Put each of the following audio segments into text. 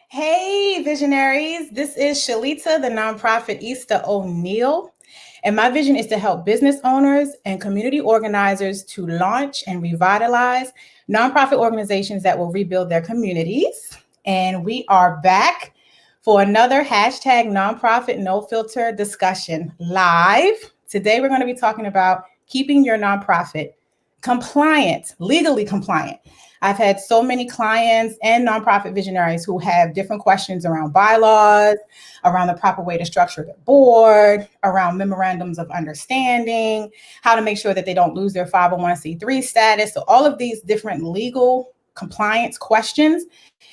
Hey, visionaries. This is Shalita, the nonprofit Easter O'Neill. And my vision is to help business owners and community organizers to launch and revitalize nonprofit organizations that will rebuild their communities. And we are back for another hashtag nonprofit no filter discussion live. Today, we're going to be talking about keeping your nonprofit compliant, legally compliant. I've had so many clients and nonprofit visionaries who have different questions around bylaws, around the proper way to structure their board, around memorandums of understanding, how to make sure that they don't lose their 501c3 status. So all of these different legal compliance questions.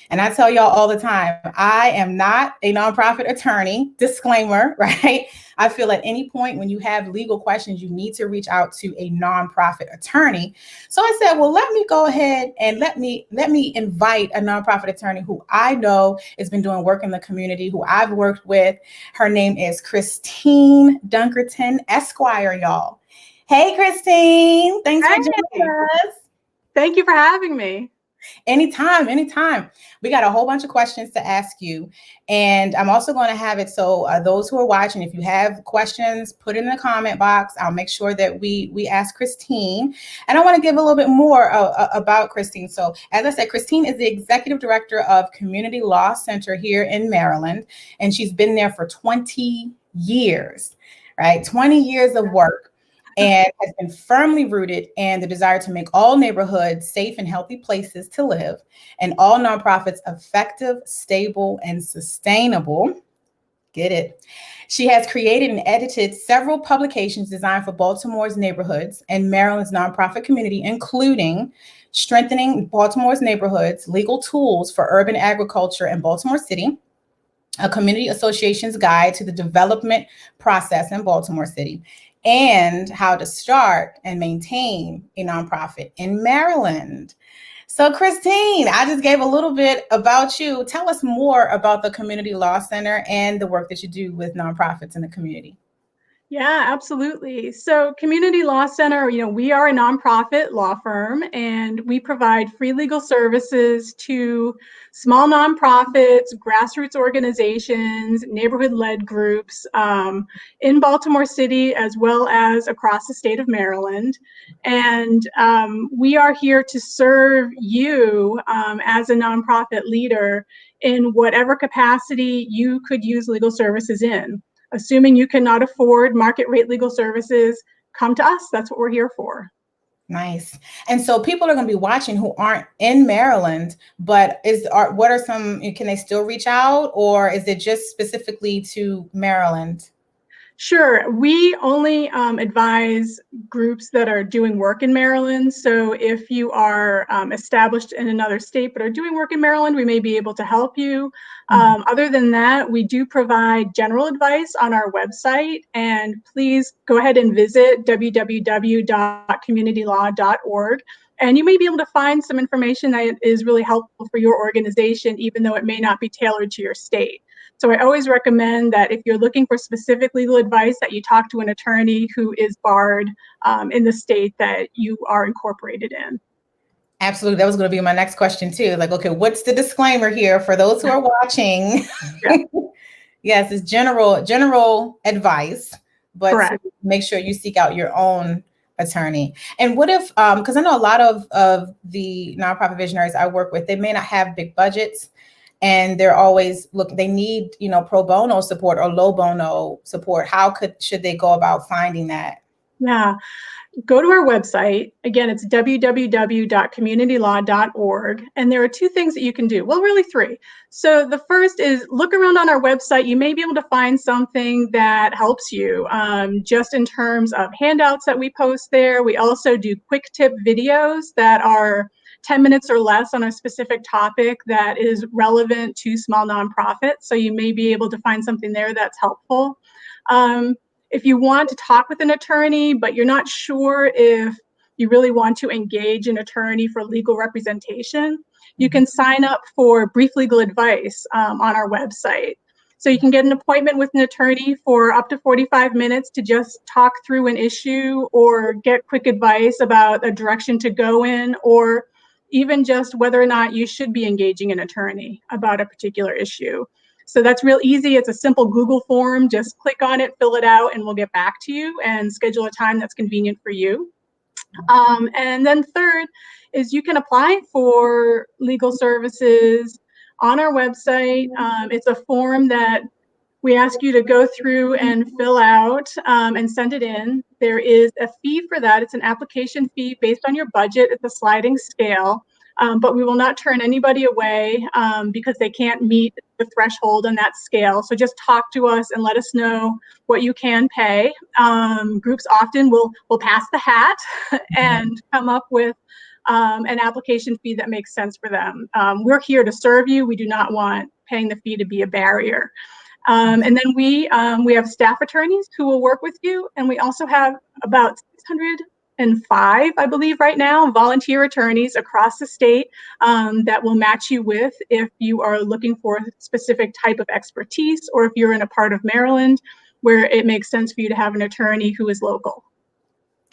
And I tell y'all all the time, I am not a nonprofit attorney, disclaimer, right? I feel at any point when you have legal questions, you need to reach out to a nonprofit attorney. So I said, well, let me go ahead and let me invite a nonprofit attorney who I know has been doing work in the community, who I've worked with. Her name is Kristine Dunkerton, Esquire, y'all. Hey, Kristine, thanks for joining us. Thank you for having me. Anytime. We got a whole bunch of questions to ask you. And I'm also going to have it so those who are watching, if you have questions, put it in the comment box. I'll make sure that we ask Kristine. And I want to give a little bit more about Kristine. So as I said, Kristine is the executive director of Community Law Center here in Maryland. And she's been there for 20 years, right? 20 years of work. And has been firmly rooted in the desire to make all neighborhoods safe and healthy places to live, and all nonprofits effective, stable, and sustainable. Get it? She has created and edited several publications designed for Baltimore's neighborhoods and Maryland's nonprofit community, including Strengthening Baltimore's Neighborhoods, Legal Tools for Urban Agriculture in Baltimore City, a community association's guide to the development process in Baltimore City, and how to start and maintain a nonprofit in Maryland. So Kristine, I just gave a little bit about you. Tell us more about the Community Law Center and the work that you do with nonprofits in the community. Yeah, absolutely. So Community Law Center, we are a nonprofit law firm, and we provide free legal services to small nonprofits, grassroots organizations, neighborhood-led groups in Baltimore City, as well as across the state of Maryland. And we are here to serve you as a nonprofit leader in whatever capacity you could use legal services in. Assuming you cannot afford market rate legal services, come to us. That's what we're here for. Nice. And so people are going to be watching who aren't in Maryland, but what are some, can they still reach out, or is it just specifically to Maryland? Sure. We only advise groups that are doing work in Maryland. So if you are established in another state but are doing work in Maryland, we may be able to help you. Other than that, we do provide general advice on our website. And please go ahead and visit www.communitylaw.org. And you may be able to find some information that is really helpful for your organization, even though it may not be tailored to your state. So I always recommend that if you're looking for specific legal advice, that you talk to an attorney who is barred in the state that you are incorporated in. Absolutely. That was going to be my next question too. Like, okay, what's the disclaimer here for those who are watching? Yeah. Yes, it's general advice, but make sure you seek out your own attorney. And what if, because I know a lot of the nonprofit visionaries I work with, they may not have big budgets, and they're always they need, pro bono support or low bono support. Should they go about finding that? Yeah. Go to our website. Again, it's www.communitylaw.org. And there are two things that you can do. Well, really three. So the first is look around on our website. You may be able to find something that helps you just in terms of handouts that we post there. We also do quick tip videos that are 10 minutes or less on a specific topic that is relevant to small nonprofits. So you may be able to find something there that's helpful. If you want to talk with an attorney, but you're not sure if you really want to engage an attorney for legal representation, you can sign up for brief legal advice on our website. So you can get an appointment with an attorney for up to 45 minutes to just talk through an issue or get quick advice about a direction to go in, or even just whether or not you should be engaging an attorney about a particular issue. So that's real easy. It's a simple Google form. Just click on it, fill it out, and we'll get back to you and schedule a time that's convenient for you. And then third is you can apply for legal services on our website. It's a form that we ask you to go through and fill out and send it in. There is a fee for that. It's an application fee based on your budget. It's a sliding scale, but we will not turn anybody away because they can't meet the threshold on that scale. So just talk to us and let us know what you can pay. Groups often will pass the hat and come up with an application fee that makes sense for them. We're here to serve you. We do not want paying the fee to be a barrier. And then we have staff attorneys who will work with you, and we also have about 605, I believe, right now, volunteer attorneys across the state that will match you with if you are looking for a specific type of expertise, or if you're in a part of Maryland where it makes sense for you to have an attorney who is local.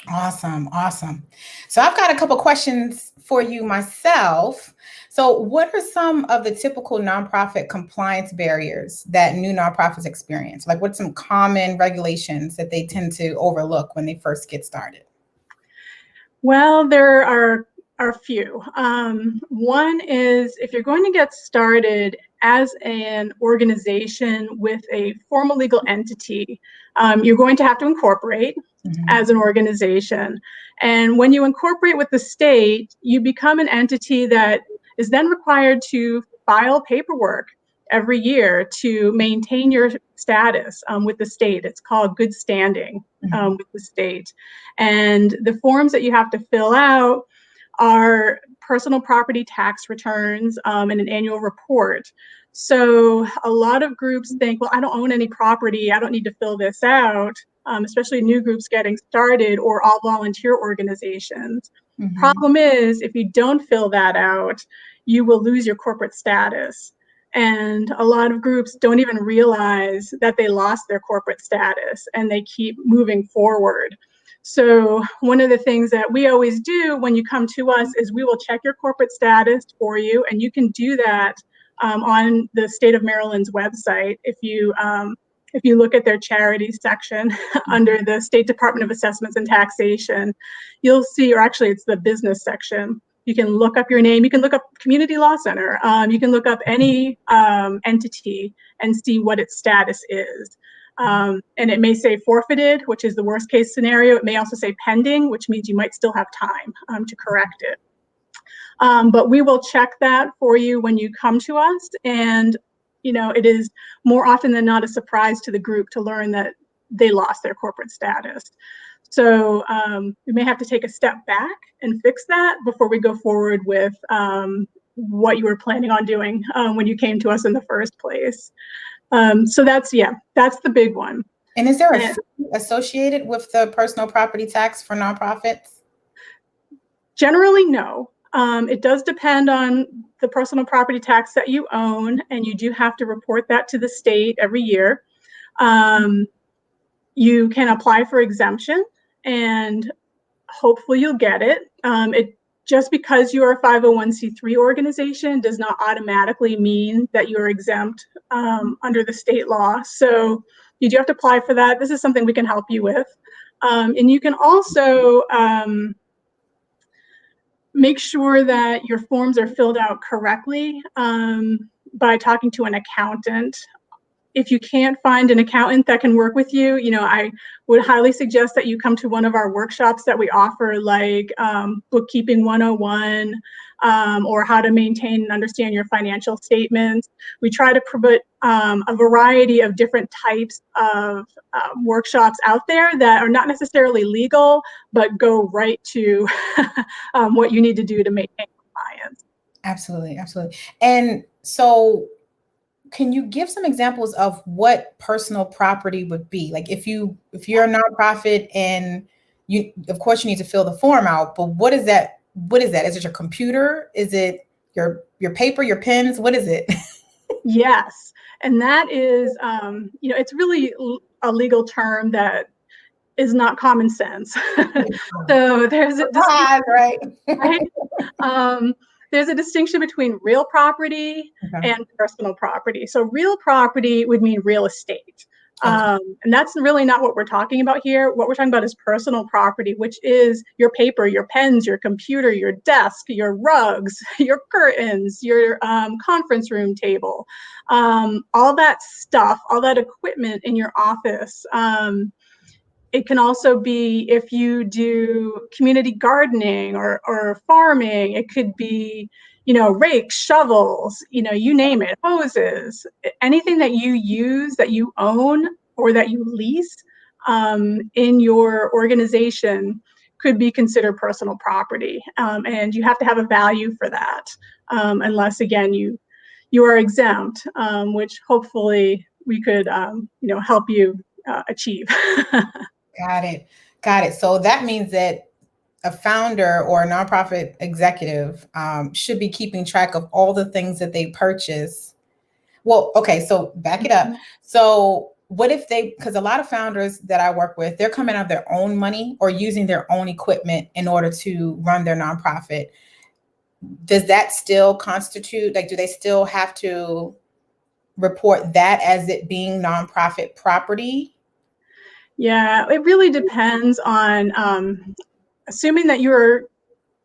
Awesome. Awesome. So I've got a couple questions for you myself. So what are some of the typical nonprofit compliance barriers that new nonprofits experience? Like what's some common regulations that they tend to overlook when they first get started? Well, there are a few. One is if you're going to get started as an organization with a formal legal entity, you're going to have to incorporate as an organization. And when you incorporate with the state, you become an entity that is then required to file paperwork every year to maintain your status with the state. It's called good standing with the state. And the forms that you have to fill out are personal property tax returns and an annual report. So a lot of groups think, well, I don't own any property. I don't need to fill this out, especially new groups getting started or all volunteer organizations. Problem is, if you don't fill that out, you will lose your corporate status. And a lot of groups don't even realize that they lost their corporate status and they keep moving forward. So one of the things that we always do when you come to us is we will check your corporate status for you, and you can do that on the state of Maryland's website. If you look at their charities section under the State Department of Assessments and Taxation, you'll see, or actually it's the business section, you can look up your name, you can look up Community Law Center, you can look up any entity and see what its status is. And it may say forfeited, which is the worst case scenario. It may also say pending, which means you might still have time to correct it. But we will check that for you when you come to us. And, you know, it is more often than not a surprise to the group to learn that they lost their corporate status. So we may have to take a step back and fix that before we go forward with what you were planning on doing when you came to us in the first place. So that's the big one. And is there a fee associated with the personal property tax for nonprofits? Generally, no. It does depend on the personal property tax that you own, and you do have to report that to the state every year. You can apply for exemption, and hopefully you'll get it. Just because you are a 501c3 organization does not automatically mean that you're exempt under the state law. So you do have to apply for that. This is something we can help you with. And you can also make sure that your forms are filled out correctly by talking to an accountant. If you can't find an accountant that can work with you, you know, I would highly suggest that you come to one of our workshops that we offer, like Bookkeeping 101 or how to maintain and understand your financial statements. We try to put a variety of different types of workshops out there that are not necessarily legal, but go right to what you need to do to maintain compliance. Absolutely, absolutely. And so can you give some examples of what personal property would be? Like if you're a nonprofit and you, of course, you need to fill the form out, but what is that? What is that? Is it your computer? Is it your paper, your pens? What is it? Yes. And that is, you know, it's really a legal term that is not common sense. So there's a right. right? there's a distinction between real property Okay. and personal property. So real property would mean real estate. Okay. And that's really not what we're talking about here. What we're talking about is personal property, which is your paper, your pens, your computer, your desk, your rugs, your curtains, your conference room table, all that stuff, all that equipment in your office. It can also be if you do community gardening or farming. It could be, rakes, shovels, you name it, hoses, anything that you use, that you own, or that you lease in your organization could be considered personal property. And you have to have a value for that, unless, again, you are exempt, which hopefully we could, help you achieve. Got it. Got it. So that means that a founder or a nonprofit executive should be keeping track of all the things that they purchase. Well, okay, so back it up. So what if because a lot of founders that I work with, they're coming out of their own money or using their own equipment in order to run their nonprofit. Does that still constitute, like, do they still have to report that as it being nonprofit property? Yeah, it really depends on assuming that you're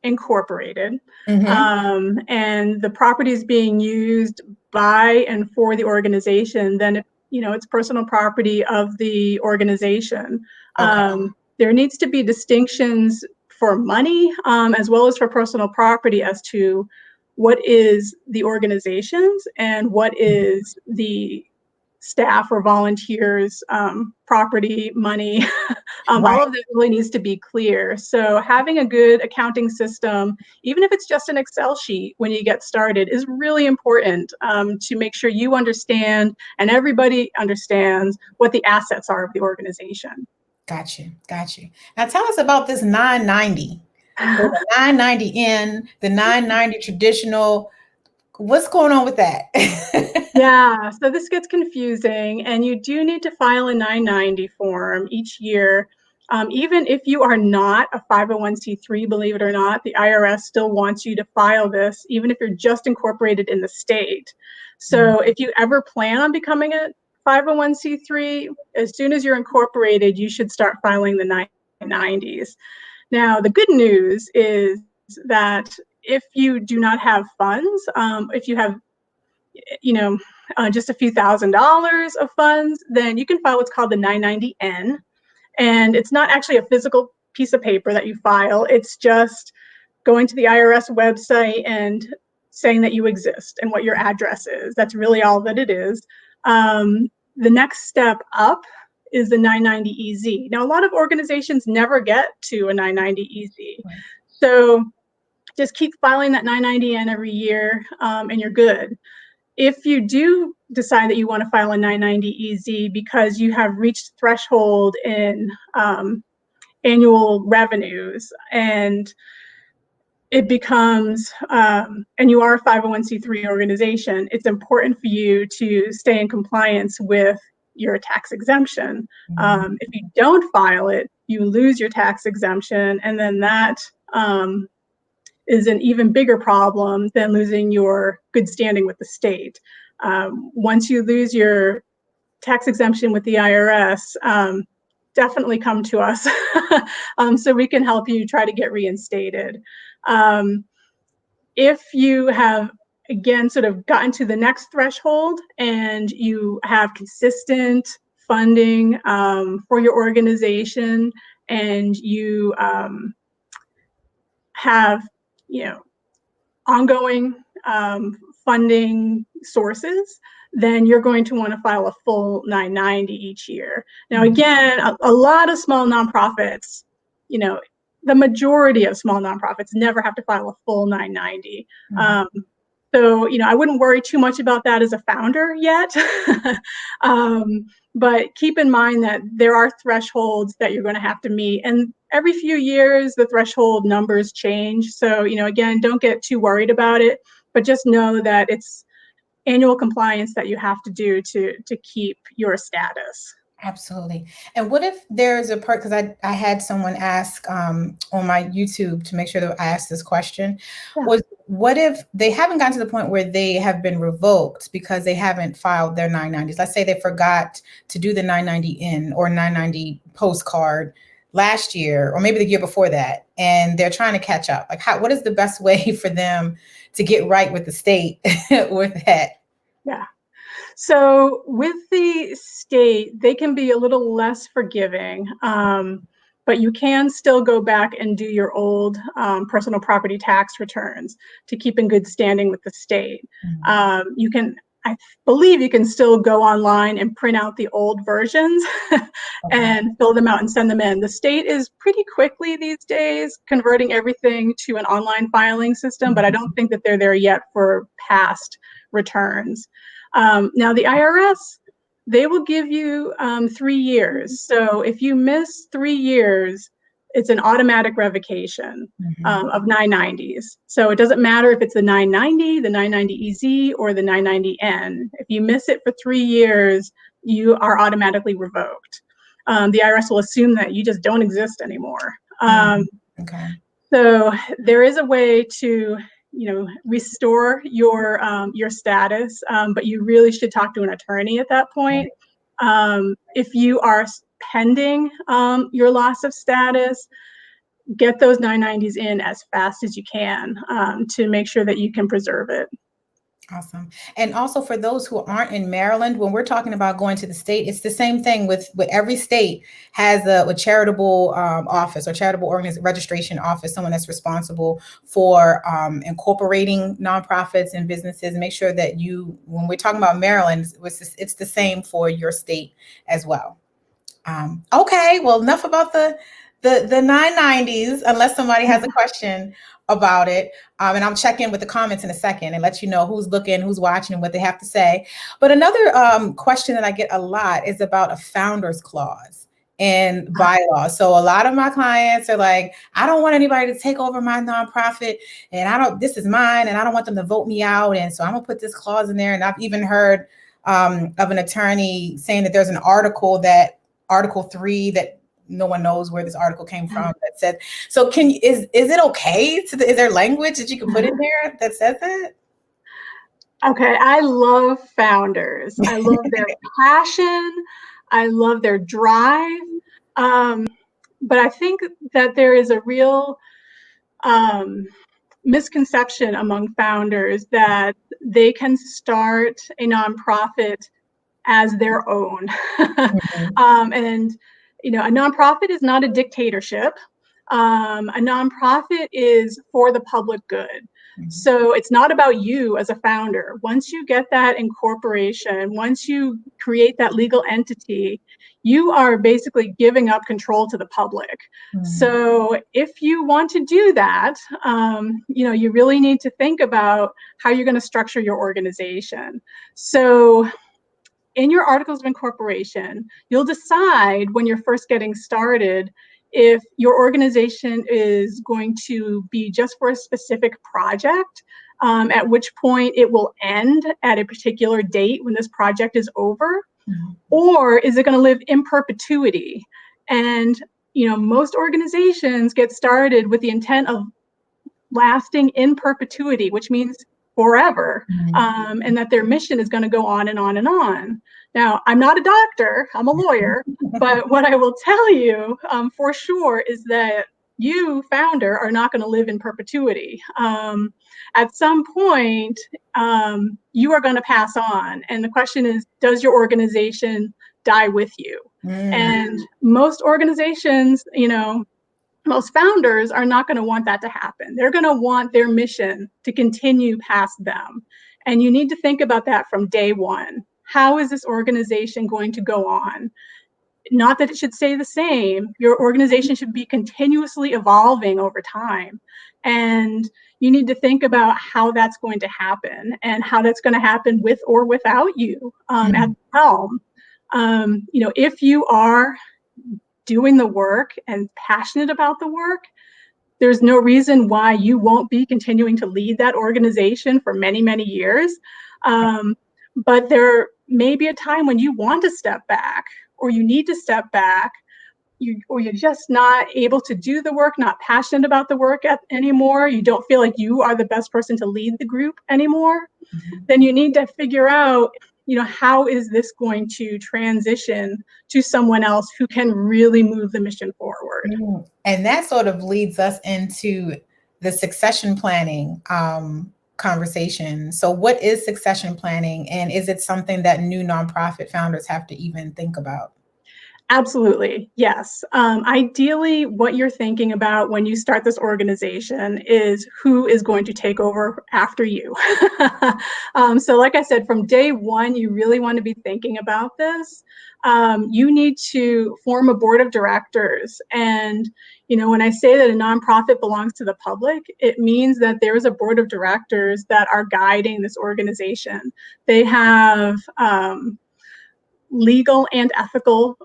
incorporated, Mm-hmm. and the property is being used by and for the organization, then it's personal property of the organization. Okay. There needs to be distinctions for money, as well as for personal property, as to what is the organization's and what is the staff or volunteers property, money. Right. All of that really needs to be clear. So having a good accounting system, even if it's just an Excel sheet when you get started, is really important, to make sure you understand and everybody understands what the assets are of the organization. Got you. Got you. Now tell us about this 990. So the 990 in, the 990 traditional. What's going on with that? Yeah, so this gets confusing, and you do need to file a 990 form each year. Even if you are not a 501c3, believe it or not, the IRS still wants you to file this, even if you're just incorporated in the state. So if you ever plan on becoming a 501c3, as soon as you're incorporated, you should start filing the 990s. Now, the good news is that if you do not have funds, if you have just a few $1,000s of funds, then you can file what's called the 990N. And it's not actually a physical piece of paper that you file. It's just going to the IRS website and saying that you exist and what your address is. That's really all that it is. The next step up is the 990EZ. Now, a lot of organizations never get to a 990EZ. Right. So just keep filing that 990N every year, and you're good. If you do decide that you want to file a 990EZ because you have reached threshold in annual revenues, and it becomes, and you are a 501c3 organization, it's important for you to stay in compliance with your tax exemption. If you don't file it, you lose your tax exemption, and then that is an even bigger problem than losing your good standing with the state. Once you lose your tax exemption with the IRS, definitely come to us so we can help you try to get reinstated. If you have, again, sort of gotten to the next threshold and you have consistent funding for your organization, and you have, ongoing funding sources, then you're going to want to file a full 990 each year. Now, again, a lot of small nonprofits, the majority of small nonprofits never have to file a full 990. So, I wouldn't worry too much about that as a founder yet. But keep in mind that there are thresholds that you're going to have to meet. And every few years, the threshold numbers change. So, again, don't get too worried about it, but just know that it's annual compliance that you have to do to keep your status. Absolutely. And what if there's a part, because I had someone ask on my YouTube to make sure that I asked this question, Yeah. was what if they haven't gotten to the point where they have been revoked because they haven't filed their 990s? Let's say they forgot to do the 990 in or 990 postcard last year, or maybe the year before that, and they're trying to catch up. Like, what is the best way for them to get right with the state with that? Yeah. So with the state, they can be a little less forgiving, but you can still go back and do your old personal property tax returns to keep in good standing with the state. You can, I believe you can still go online and print out the old versions and fill them out and send them in. The state is pretty quickly these days converting everything to an online filing system, but I don't think that they're there yet for past returns. Now the IRS, they will give you 3 years. So if you miss 3 years, it's an automatic revocation of 990s. So it doesn't matter if it's the 990, the 990EZ, or the 990N. If you miss it for 3 years, you are automatically revoked. The IRS will assume that you just don't exist anymore. Okay. So there is a way to, restore your status, but you really should talk to an attorney at that point. If you are pending your loss of status, get those 990s in as fast as you can to make sure that you can preserve it. Awesome. And also for those who aren't in Maryland, when we're talking about going to the state, it's the same thing with every state has a charitable office or charitable organization registration office, someone that's responsible for incorporating nonprofits and businesses. Make sure that when we're talking about Maryland, it's the same for your state as well. Okay, well, enough about the 990s, unless somebody has a question about it. And I'll check in with the comments in a second and let you know who's looking, who's watching, and what they have to say. But another question that I get a lot is about a founder's clause in bylaws. So a lot of my clients are like, I don't want anybody to take over my nonprofit, and this is mine, and I don't want them to vote me out. And so I'm gonna put this clause in there. And I've even heard of an attorney saying that there's an Article 3 that no one knows where this article came from that said, so is it okay is there language that you can put in there that says that? Okay, I love founders. I love their passion. I love their drive. But I think that there is a real misconception among founders that they can start a nonprofit as their own. And a nonprofit is not a dictatorship. A nonprofit is for the public good. So it's not about you as a founder. Once you get that incorporation, once you create that legal entity, you are basically giving up control to the public. So if you want to do that, you really need to think about how you're going to structure your organization. So in your articles of incorporation, you'll decide when you're first getting started if your organization is going to be just for a specific project, at which point it will end at a particular date when this project is over, or is it going to live in perpetuity? And most organizations get started with the intent of lasting in perpetuity, which means forever, and that their mission is going to go on and on and on. Now, I'm not a doctor, I'm a lawyer, but what I will tell you for sure is that you, founder, are not going to live in perpetuity. At some point, you are going to pass on. And the question is, does your organization die with you? And most organizations, most founders are not going to want that to happen. They're going to want their mission to continue past them. And you need to think about that from day one. How is this organization going to go on? Not that it should stay the same. Your organization should be continuously evolving over time. And you need to think about how that's going to happen and how that's going to happen with or without you at the helm. If you are doing the work and passionate about the work, there's no reason why you won't be continuing to lead that organization for many, many years. But there may be a time when you want to step back, or you need to step back, or you're just not able to do the work, not passionate about the work anymore, you don't feel like you are the best person to lead the group anymore, then you need to figure out, how is this going to transition to someone else who can really move the mission forward? And that sort of leads us into the succession planning conversation. So what is succession planning, and is it something that new nonprofit founders have to even think about? Absolutely, yes. Ideally, what you're thinking about when you start this organization is who is going to take over after you. So like I said, from day one, you really want to be thinking about this. You need to form a board of directors. And, when I say that a nonprofit belongs to the public, it means that there is a board of directors that are guiding this organization. They have legal and ethical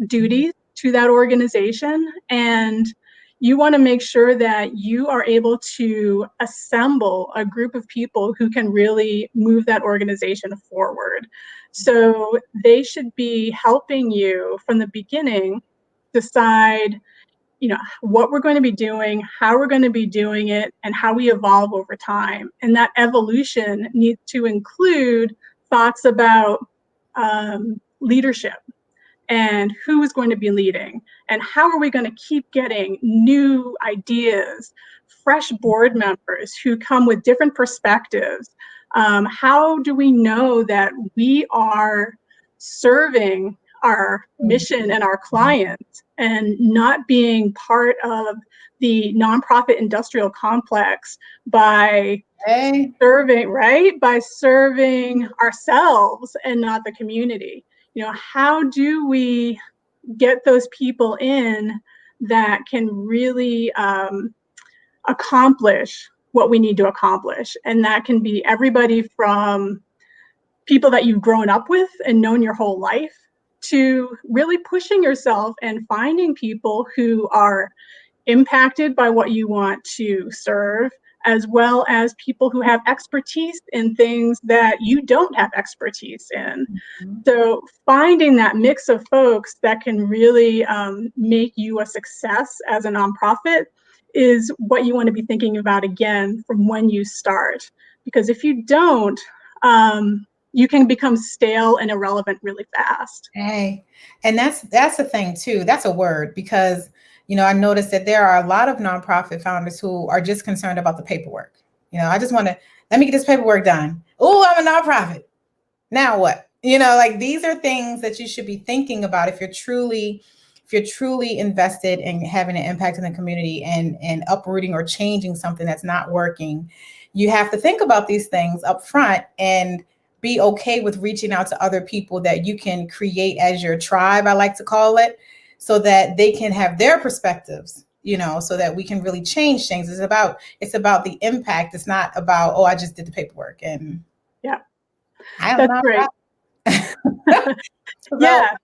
duties to that organization, and you want to make sure that you are able to assemble a group of people who can really move that organization forward. So they should be helping you from the beginning decide what we're going to be doing, how we're going to be doing it, and how we evolve over time. And that evolution needs to include thoughts about leadership and who is going to be leading, and how are we going to keep getting new ideas, fresh board members who come with different perspectives. How do we know that we are serving our mission and our clients and not being part of the nonprofit industrial complex by serving ourselves and not the community? How do we get those people in that can really accomplish what we need to accomplish? And that can be everybody from people that you've grown up with and known your whole life, to really pushing yourself and finding people who are impacted by what you want to serve, as well as people who have expertise in things that you don't have expertise in. So finding that mix of folks that can really make you a success as a nonprofit is what you want to be thinking about again from when you start. Because if you don't, you can become stale and irrelevant really fast. Hey, and that's the thing too. That's a word, because I noticed that there are a lot of nonprofit founders who are just concerned about the paperwork. I just want to, let me get this paperwork done. Oh, I'm a nonprofit. Now what? Like, these are things that you should be thinking about if you're truly invested in having an impact in the community and uprooting or changing something that's not working. You have to think about these things up front and be okay with reaching out to other people that you can create as your tribe, I like to call it, so that they can have their perspectives, so that we can really change things. It's about the impact. It's not about, oh, I just did the paperwork. And yeah, I that's great. So, yeah.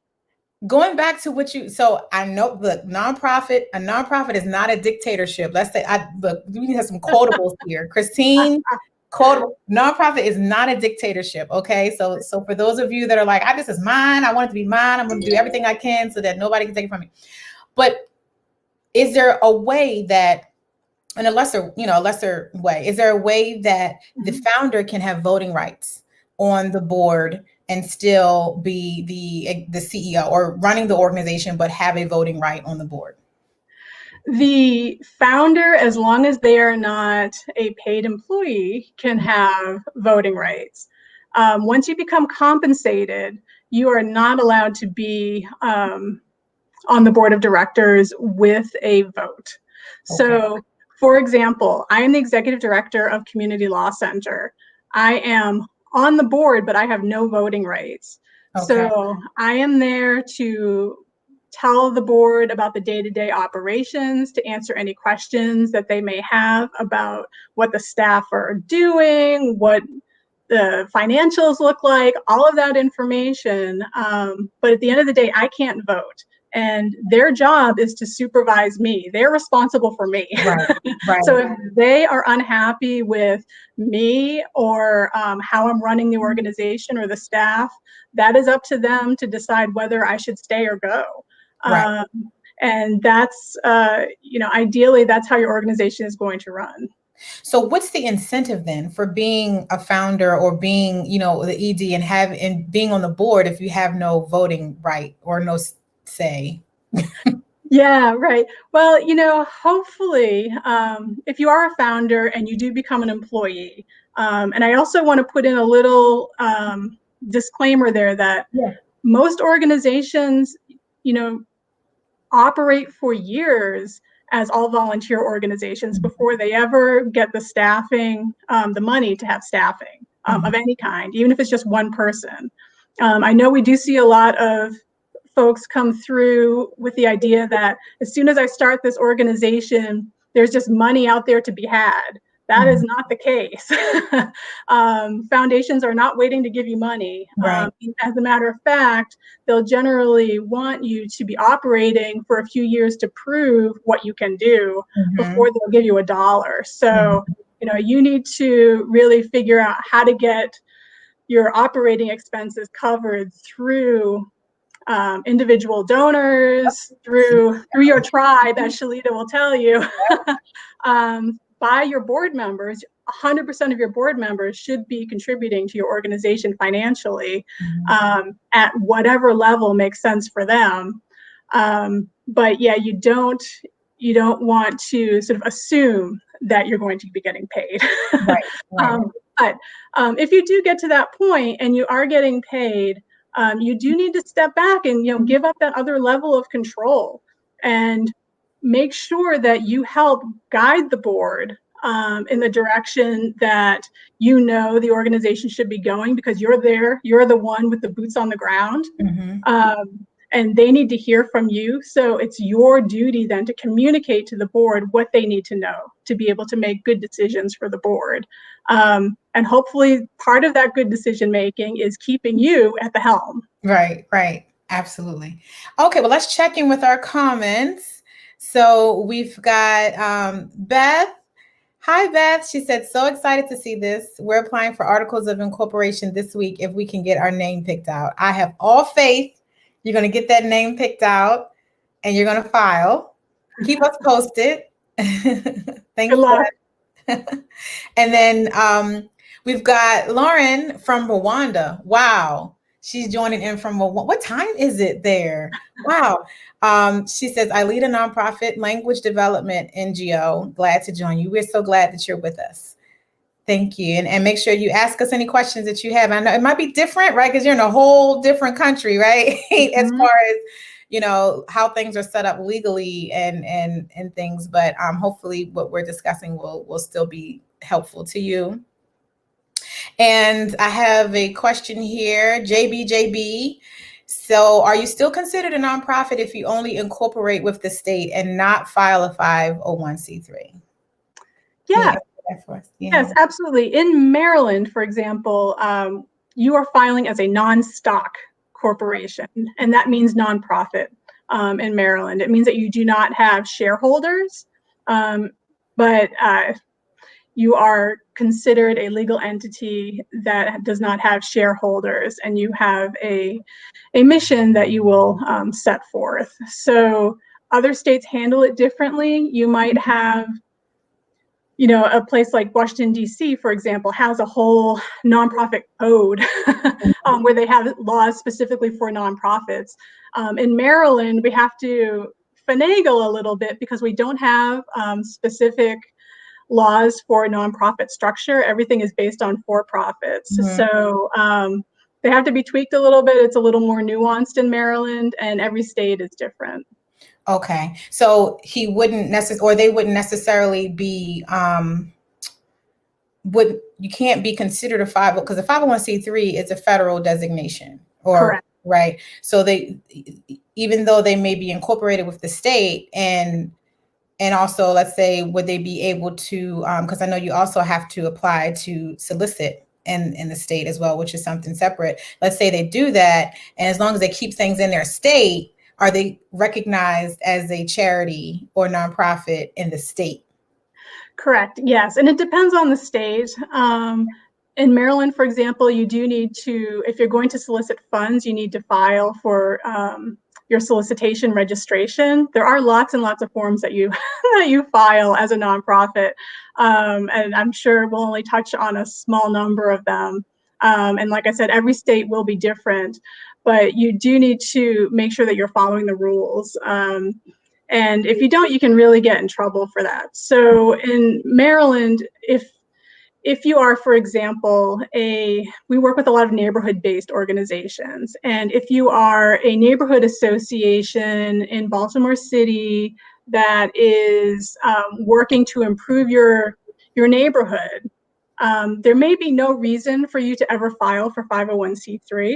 Going back to so I know, look, a nonprofit is not a dictatorship. Let's say, we need to have some quotables here. Kristine, nonprofit is not a dictatorship. Okay. So for those of you that are like, this is mine, I want it to be mine, I'm going to do everything I can so that nobody can take it from me. But is there a way that, in a lesser way, is there a way that the founder can have voting rights on the board and still be the CEO or running the organization, but have a voting right on the board? The founder, as long as they are not a paid employee, can have voting rights. Once you become compensated, you are not allowed to be on the board of directors with a vote. Okay. So, for example, I am the executive director of Community Law Center. I am on the board, but I have no voting rights. Okay. So I am there to tell the board about the day-to-day operations, to answer any questions that they may have about what the staff are doing, what the financials look like, all of that information. But at the end of the day, I can't vote. and their job is to supervise me. They're responsible for me. Right. Right. So if they are unhappy with me or how I'm running the organization or the staff, that is up to them to decide whether I should stay or go. Right. And that's, ideally, that's how your organization is going to run. So what's the incentive then for being a founder or being, the ED and being on the board if you have no voting right or no say? Yeah, right. Well, hopefully, if you are a founder and you do become an employee, and I also want to put in a little disclaimer there that most organizations, operate for years as all volunteer organizations before they ever get the staffing, the money to have staffing of any kind, even if it's just one person. I know we do see a lot of folks come through with the idea that as soon as I start this organization, there's just money out there to be had. That is not the case. Foundations are not waiting to give you money. Right. As a matter of fact, they'll generally want you to be operating for a few years to prove what you can do before they'll give you $1. So, you need to really figure out how to get your operating expenses covered through individual donors, through your tribe, as Shalita will tell you, by your board members. 100% of your board members should be contributing to your organization financially at whatever level makes sense for them. But yeah, you don't want to sort of assume that you're going to be getting paid. Right. But if you do get to that point and you are getting paid, you do need to step back and give up that other level of control and make sure that you help guide the board in the direction that the organization should be going, because you're there, you're the one with the boots on the ground, and they need to hear from you. So it's your duty then to communicate to the board what they need to know to be able to make good decisions for the board. And hopefully part of that good decision making is keeping you at the helm. Right. Absolutely. Okay, well, let's check in with our comments. So we've got Beth. Hi, Beth. She said, so excited to see this. We're applying for articles of incorporation this week if we can get our name picked out. I have all faith you're going to get that name picked out and you're going to file. Keep us posted. Thanks. Good luck. And then we've got Lauren from Rwanda. Wow. She's joining in from Rwanda. What time is it there? Wow. She says, I lead a nonprofit language development NGO. Glad to join you. We're so glad that you're with us. Thank you. And make sure you ask us any questions that you have. I know it might be different, right? Because you're in a whole different country, right? As far as, how things are set up legally and things. But hopefully what we're discussing will still be helpful to you. And I have a question here, JB. So are you still considered a nonprofit if you only incorporate with the state and not file a 501c3? Yeah. Yes, absolutely. In Maryland, for example, you are filing as a non-stock corporation, and that means nonprofit in Maryland. It means that you do not have shareholders, but you are considered a legal entity that does not have shareholders, and you have a mission that you will set forth. So other states handle it differently. You might have a place like Washington, D.C., for example, has a whole nonprofit code where they have laws specifically for nonprofits. In Maryland, we have to finagle a little bit because we don't have specific laws for nonprofit structure. Everything is based on for-profits. So they have to be tweaked a little bit. It's a little more nuanced in Maryland, and every state is different. Okay, so he wouldn't necessarily, or they wouldn't necessarily be, you can't be considered a 50, because a 501c3 is a federal designation, or correct. Right. So even though they may be incorporated with the state, and also, let's say, would they be able to, because I know you also have to apply to solicit in the state as well, which is something separate. Let's say they do that, and as long as they keep things in their state, are they recognized as a charity or nonprofit in the state? Correct. Yes. And it depends on the state. In Maryland, for example, you do need to, if you're going to solicit funds, you need to file for your solicitation registration. There are lots and lots of forms that you that you file as a nonprofit, and I'm sure we'll only touch on a small number of them. And like I said, every state will be different, but you do need to make sure that you're following the rules. And if you don't, you can really get in trouble for that. So in Maryland, if you are, for example, we work with a lot of neighborhood-based organizations, and if you are a neighborhood association in Baltimore City that is working to improve your neighborhood, there may be no reason for you to ever file for 501c3.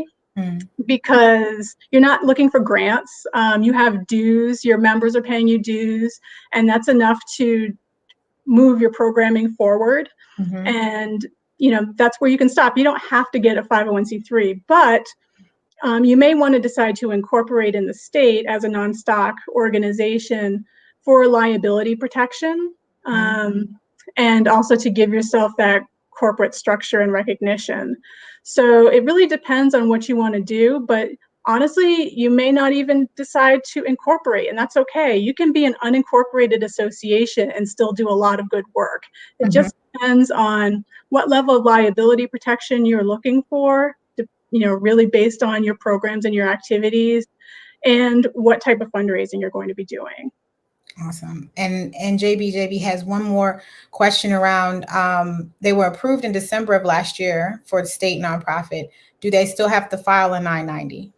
Because you're not looking for grants. You have dues, your members are paying you dues, and that's enough to move your programming forward. And that's where you can stop. You don't have to get a 501c3, but you may want to decide to incorporate in the state as a non-stock organization for liability protection, and also to give yourself that corporate structure and recognition. So it really depends on what you want to do, but honestly, you may not even decide to incorporate, and that's okay. You can be an unincorporated association and still do a lot of good work. It just depends on what level of liability protection you're looking for, really based on your programs and your activities, and what type of fundraising you're going to be doing. Awesome. And JB has one more question around, they were approved in December of last year for the state nonprofit. Do they still have to file a 990?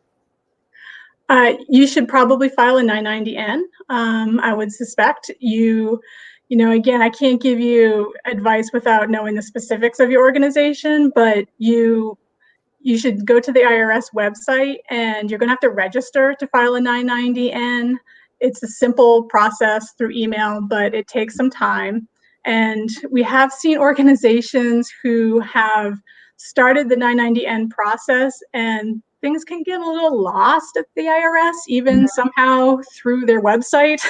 You should probably file a 990N. I would suspect again, I can't give you advice without knowing the specifics of your organization, but you should go to the IRS website, and you're going to have to register to file a 990N. It's a simple process through email, but it takes some time. And we have seen organizations who have started the 990N process, and things can get a little lost at the IRS, even somehow through their website.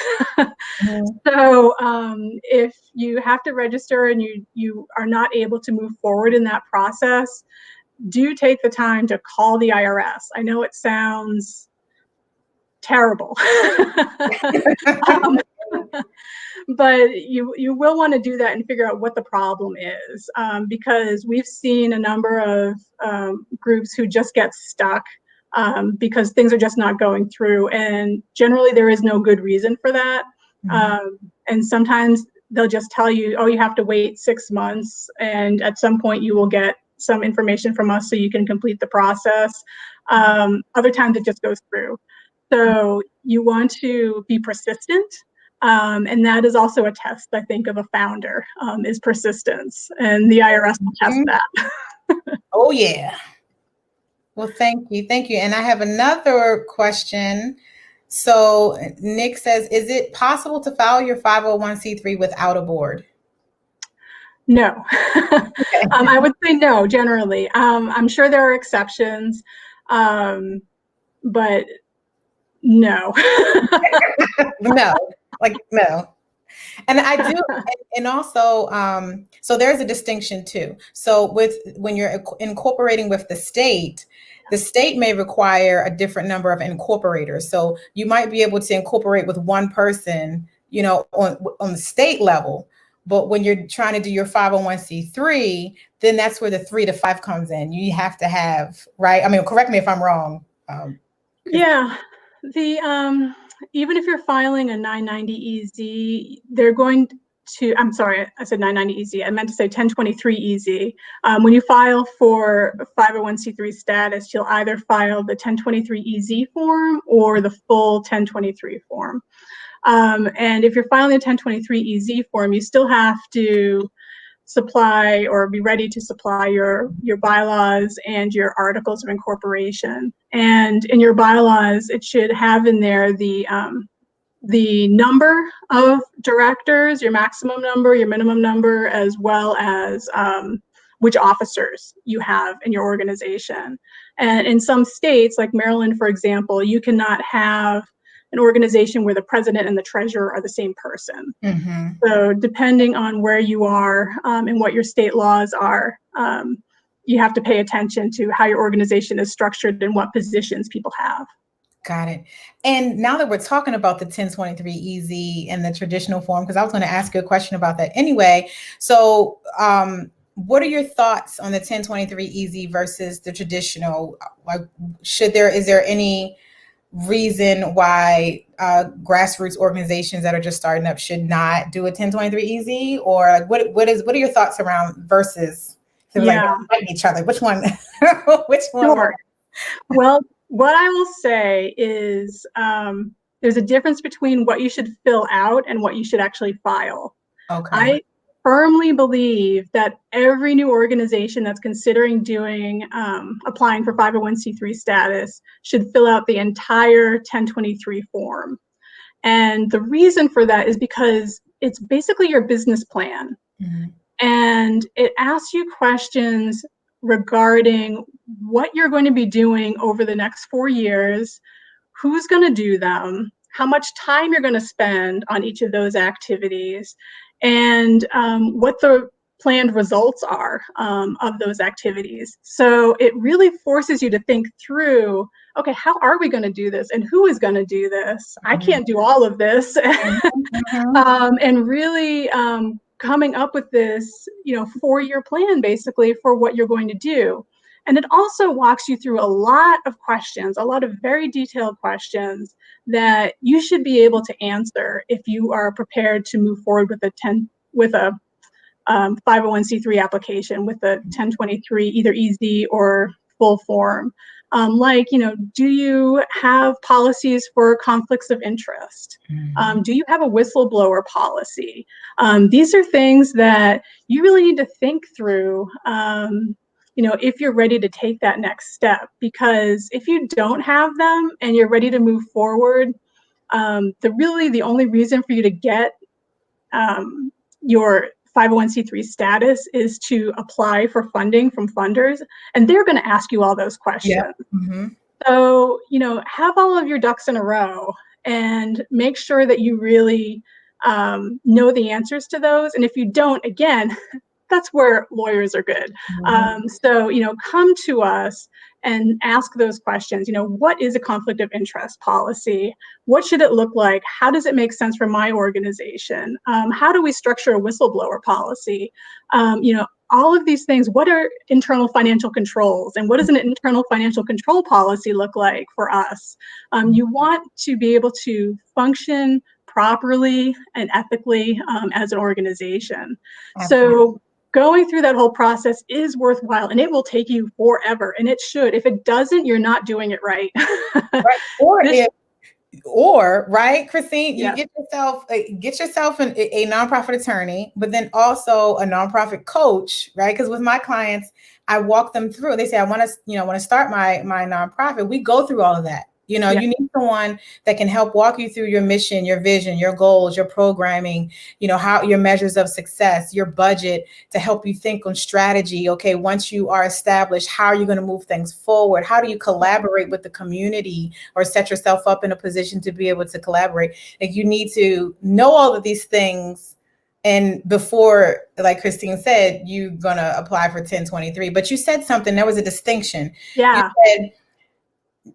So if you have to register and you are not able to move forward in that process, do take the time to call the IRS. I know it sounds terrible, but you will want to do that and figure out what the problem is, because we've seen a number of groups who just get stuck because things are just not going through, and generally there is no good reason for that. And sometimes they'll just tell you, oh, you have to wait 6 months, and at some point you will get some information from us so you can complete the process. Other times it just goes through. So you want to be persistent. And that is also a test, I think, of a founder, is persistence. And the IRS will test that. Oh, yeah. Well, thank you. Thank you. And I have another question. So Nick says, is it possible to file your 501c3 without a board? No. I would say no, generally. I'm sure there are exceptions, but no. No. And I do, and also, so there's a distinction too. So when you're incorporating with the state may require a different number of incorporators. So you might be able to incorporate with one person, on the state level. But when you're trying to do your 501c3, then that's where the 3 to 5 comes in. You have to have, right? I mean, correct me if I'm wrong. Yeah, even if you're filing a 990EZ, they're going to, I'm sorry, I said 990EZ. I meant to say 1023EZ. When you file for 501c3 status, you'll either file the 1023EZ form or the full 1023 form. And if you're filing a 1023EZ form, you still have to supply or be ready to supply your bylaws and your articles of incorporation. And in your bylaws, it should have in there the number of directors, your maximum number, your minimum number, as well as which officers you have in your organization. And in some states, like Maryland, for example, you cannot have an organization where the president and the treasurer are the same person. Mm-hmm. So depending on where you are and what your state laws are, you have to pay attention to how your organization is structured and what positions people have. Got it. And now that we're talking about the 1023-EZ and the traditional form, because I was going to ask you a question about that anyway. So what are your thoughts on the 1023-EZ versus the traditional? Like, is there any reason why grassroots organizations that are just starting up should not do a 1023-EZ? Or like, what are your thoughts around versus? It was like they're fighting each other. Which one? Which one? Sure. Well, what I will say is there's a difference between what you should fill out and what you should actually file. Okay. I firmly believe that every new organization that's considering applying for 501c3 status should fill out the entire 1023 form. And the reason for that is because it's basically your business plan. Mm-hmm. And it asks you questions regarding what you're going to be doing over the next 4 years, who's going to do them, how much time you're going to spend on each of those activities, and what the planned results are of those activities. So it really forces you to think through, okay, how are we going to do this? And who is going to do this? Mm-hmm. I can't do all of this. Mm-hmm. And really coming up with this, 4-year plan basically for what you're going to do. And it also walks you through a lot of questions, a lot of very detailed questions that you should be able to answer if you are prepared to move forward with a 501c3 application with the 1023, either EZ or full form. Do you have policies for conflicts of interest? Mm-hmm. Do you have a whistleblower policy? These are things that you really need to think through, if you're ready to take that next step. Because if you don't have them and you're ready to move forward, the only reason for you to get your 501c3 status is to apply for funding from funders, and they're going to ask you all those questions. Yep. Mm-hmm. So, have all of your ducks in a row and make sure that you really know the answers to those. And if you don't, again, that's where lawyers are good. Mm-hmm. So, come to us and ask those questions. What is a conflict of interest policy? What should it look like? How does it make sense for my organization? How do we structure a whistleblower policy? All of these things. What are internal financial controls? And what does an internal financial control policy look like for us? You want to be able to function properly and ethically as an organization. Absolutely. So going through that whole process is worthwhile, and it will take you forever, and it should. If it doesn't, you're not doing it right. Right. Or right, Kristine, you get yourself a nonprofit attorney, but then also a nonprofit coach, right? Because with my clients, I walk them through. They say, I want to start my nonprofit. We go through all of that. You need someone that can help walk you through your mission, your vision, your goals, your programming, how your measures of success, your budget, to help you think on strategy. Okay, once you are established, how are you going to move things forward? How do you collaborate with the community or set yourself up in a position to be able to collaborate? Like, you need to know all of these things. And before, like Kristine said, you're going to apply for 1023. But you said something, there was a distinction. Yeah. You said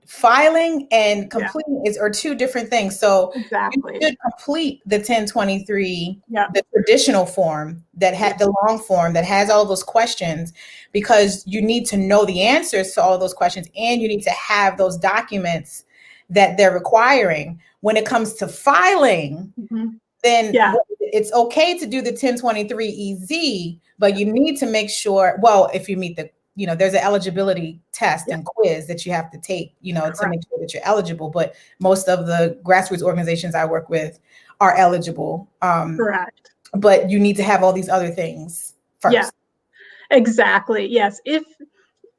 filing and completing are two different things. So exactly. You should complete the 1023, the traditional form that had the long form that has all those questions, because you need to know the answers to all those questions, and you need to have those documents that they're requiring. When it comes to filing, then it's okay to do the 1023 EZ, but you need to make sure, if you meet the there's an eligibility test and quiz that you have to take, to make sure that you're eligible. But most of the grassroots organizations I work with are eligible. Correct. But you need to have all these other things first. Yeah, exactly. Yes.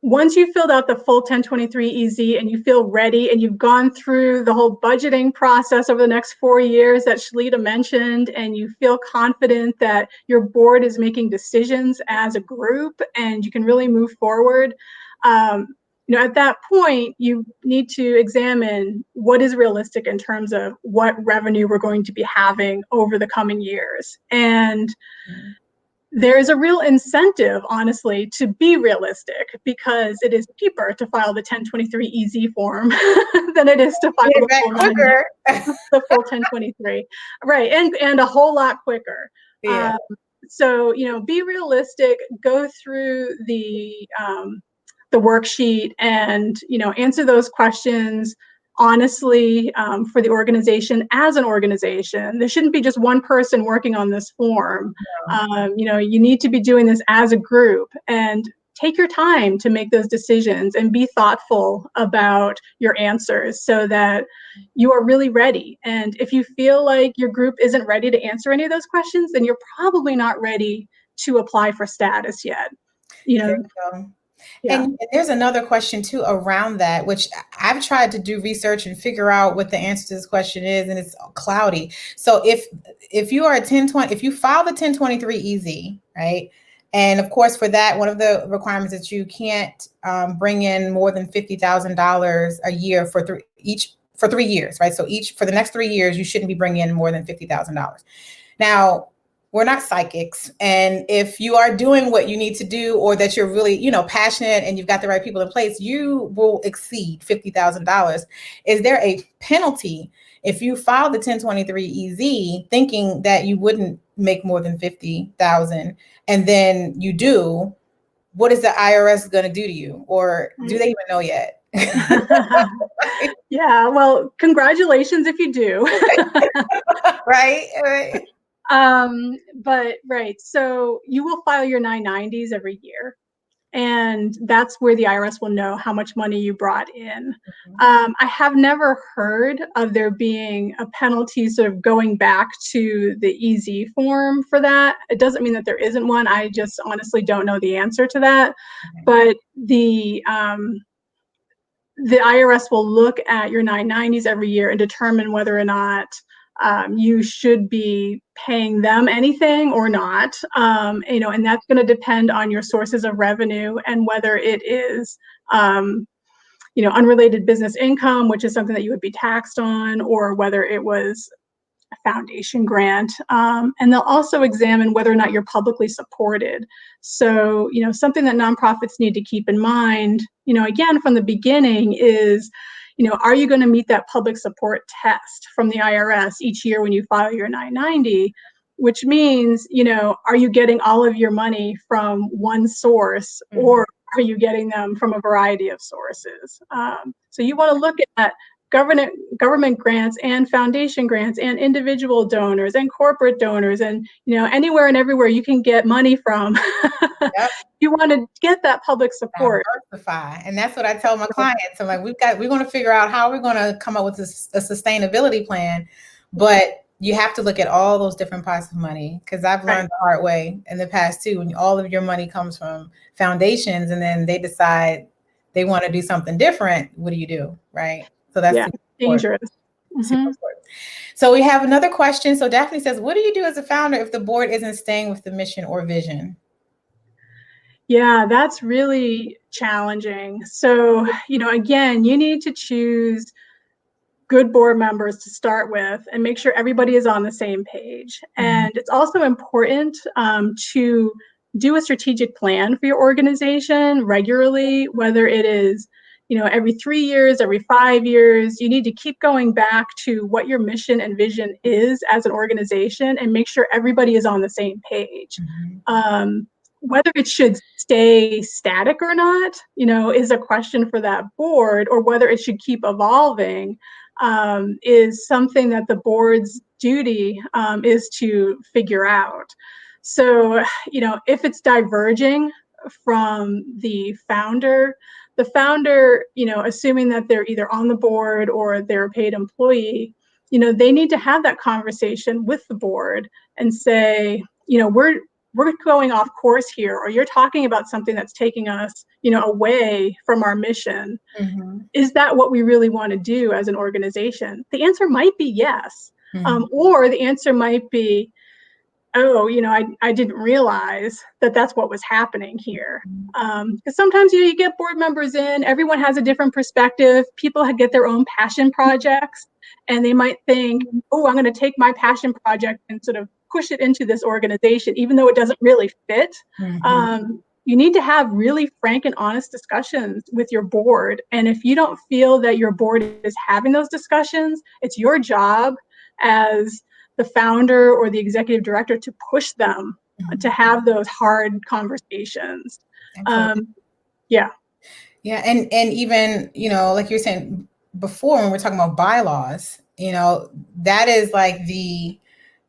Once you've filled out the full 1023 EZ and you feel ready and you've gone through the whole budgeting process over the next 4 years that Shalita mentioned, and you feel confident that your board is making decisions as a group and you can really move forward, at that point, you need to examine what is realistic in terms of what revenue we're going to be having over the coming years. And there is a real incentive, honestly, to be realistic, because it is cheaper to file the 1023-EZ form than it is to file Get the back full quicker. the full 1023, right? And a whole lot quicker. Yeah. So be realistic. Go through the worksheet and answer those questions honestly for the organization. As an organization, there shouldn't be just one person working on this form. You need to be doing this as a group, and take your time to make those decisions and be thoughtful about your answers so that you are really ready. And if you feel like your group isn't ready to answer any of those questions, then you're probably not ready to apply for status yet. There you go. Yeah. And there's another question too around that, which I've tried to do research and figure out what the answer to this question is, and it's cloudy. So if you are a 1020, if you file the 1023-EZ, right? And of course, for that, one of the requirements is that you can't bring in more than $50,000 a year for 3 years, right? So for the next 3 years, you shouldn't be bringing in more than $50,000. Now, we're not psychics. And if you are doing what you need to do, or that you're really, passionate and you've got the right people in place, you will exceed $50,000. Is there a penalty if you file the 1023-EZ thinking that you wouldn't make more than 50,000 and then you do? What is the IRS going to do to you? Or do they even know yet? Yeah, well, congratulations if you do. Right. But right, so you will file your 990s every year, and that's where the IRS will know how much money you brought in. I have never heard of there being a penalty sort of going back to the EZ form for that. It doesn't mean that there isn't one. I just honestly don't know the answer to that. But the IRS will look at your 990s every year and determine whether or not you should be paying them anything or not. And that's going to depend on your sources of revenue and whether it is, unrelated business income, which is something that you would be taxed on, or whether it was a foundation grant. And they'll also examine whether or not you're publicly supported. So, something that nonprofits need to keep in mind, again, from the beginning is, are you going to meet that public support test from the IRS each year when you file your 990? Which means, are you getting all of your money from one source, or are you getting them from a variety of sources? So you want to look at government grants and foundation grants and individual donors and corporate donors, and anywhere and everywhere you can get money from. Yep. You want to get that public support. Diversify. And that's what I tell my clients. I'm like, we're going to figure out how we're going to come up with a sustainability plan, but you have to look at all those different pots of money, because I've learned the hard way in the past too, when all of your money comes from foundations and then they decide they want to do something different. What do you do? Right. So that's dangerous. So we have another question. So Daphne says, what do you do as a founder if the board isn't staying with the mission or vision? Yeah, that's really challenging. So, again, you need to choose good board members to start with and make sure everybody is on the same page. And it's also important to do a strategic plan for your organization regularly, whether it is, every 3 years, every 5 years. You need to keep going back to what your mission and vision is as an organization and make sure everybody is on the same page. Whether it should stay static or not, is a question for that board, or whether it should keep evolving is something that the board's duty is to figure out. So, if it's diverging from the founder, assuming that they're either on the board or they're a paid employee, they need to have that conversation with the board and say, we're going off course here, or you're talking about something that's taking us, away from our mission. Is that what we really want to do as an organization? The answer might be yes. Or the answer might be, oh, I didn't realize that that's what was happening here. Because sometimes, you get board members in, everyone has a different perspective. People get their own passion projects, and they might think, oh, I'm going to take my passion project and sort of push it into this organization, even though it doesn't really fit. You need to have really frank and honest discussions with your board. And if you don't feel that your board is having those discussions, it's your job as the founder or the executive director to push them to have those hard conversations. Yeah. Yeah, and even, like you were saying before, when we're talking about bylaws, that is like the